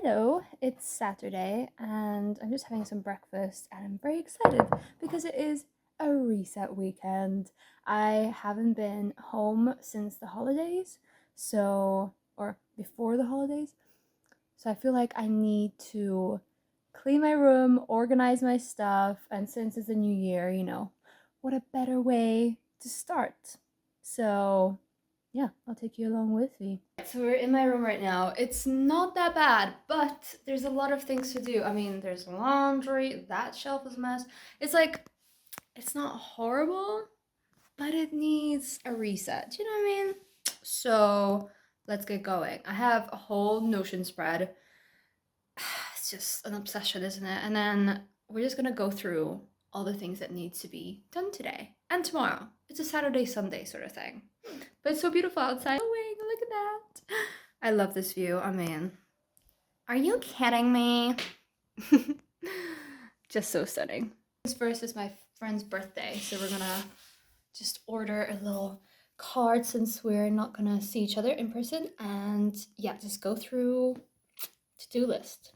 Hello, it's Saturday and I'm just having some breakfast and I'm very excited because it is a reset weekend. I haven't been home since the holidays, or before the holidays, so I feel like I need to clean my room, organize my stuff, and since it's a new year, what a better way to start. So yeah, I'll take you along with me. So we're in my room right now. It's not that bad, but there's a lot of things to do. I mean, there's laundry, that shelf is a mess. It's not horrible, but it needs a reset. Do you know what I mean? So let's get going. I have a whole Notion spread. It's just an obsession, isn't it? And then we're just gonna go through all the things that need to be done today and tomorrow. It's a Saturday, Sunday sort of thing. But it's so beautiful outside. Oh wait, look at that. I love this view. I mean, are you kidding me? Just so stunning. First is my friend's birthday, so we're gonna just order a little card since we're not gonna see each other in person, and yeah, just go through to-do list.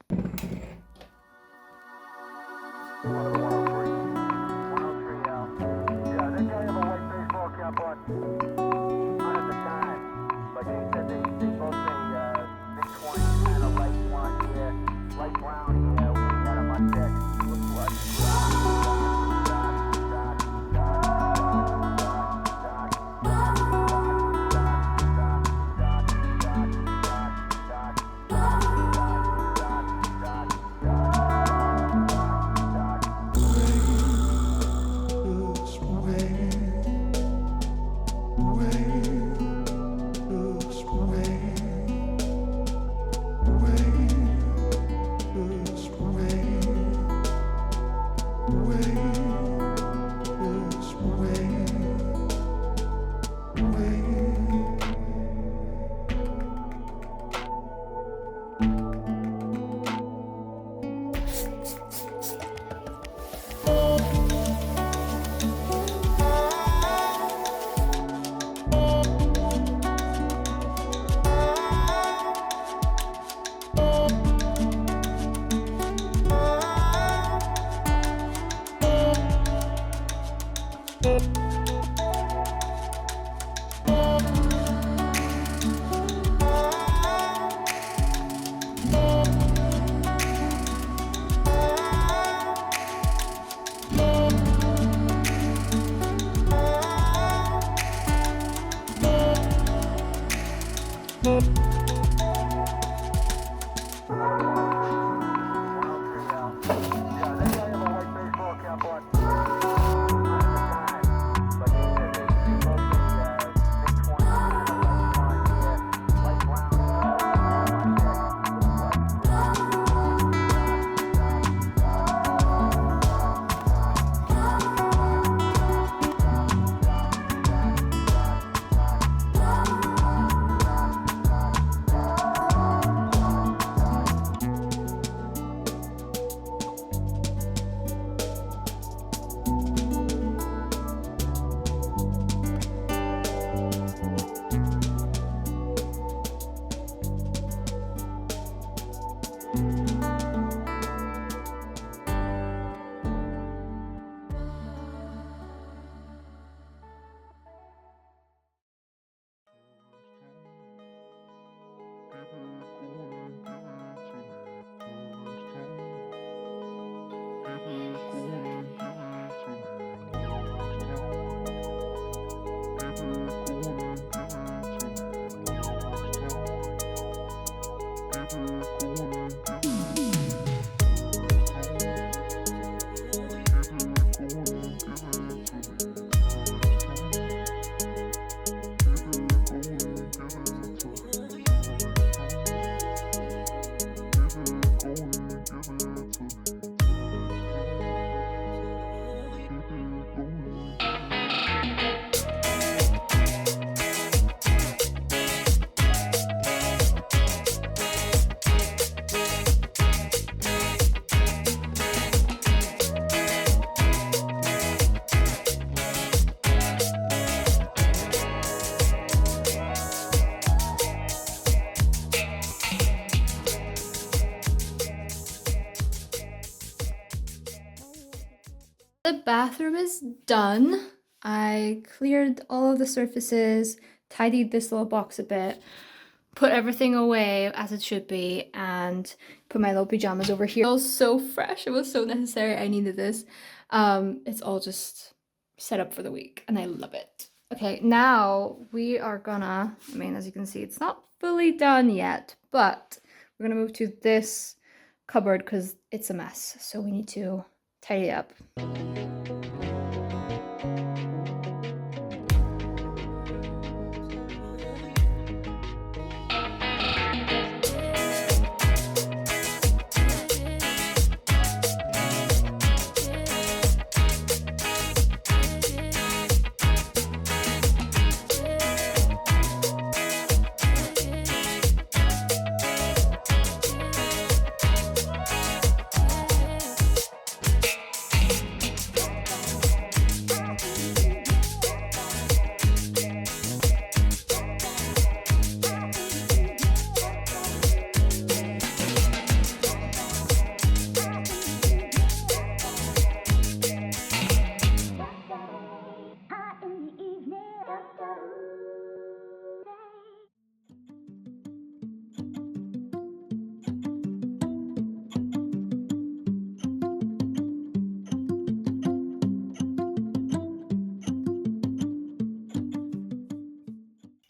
The bathroom is done. I cleared all of the surfaces, tidied this little box a bit, put everything away as it should be, and put my little pajamas over here. It was so fresh. It was so necessary. I needed this. It's all just set up for the week and I love it. Okay, now we are gonna, I mean, as you can see, it's not fully done yet, but we're gonna move to this cupboard because it's a mess. So we need to tidy it up.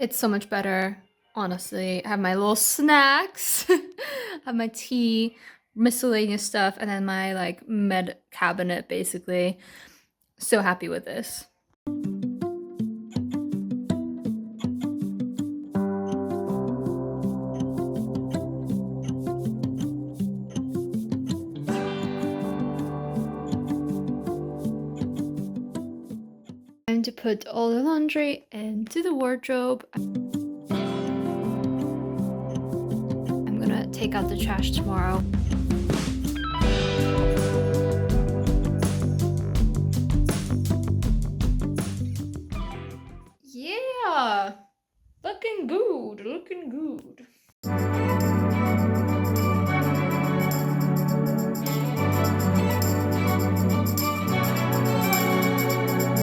It's so much better, honestly. I have my little snacks, have my tea, miscellaneous stuff, and then my like med cabinet basically. So happy with this. Time to put all the laundry into the wardrobe. I'm gonna take out the trash tomorrow. Yeah, looking good, looking good.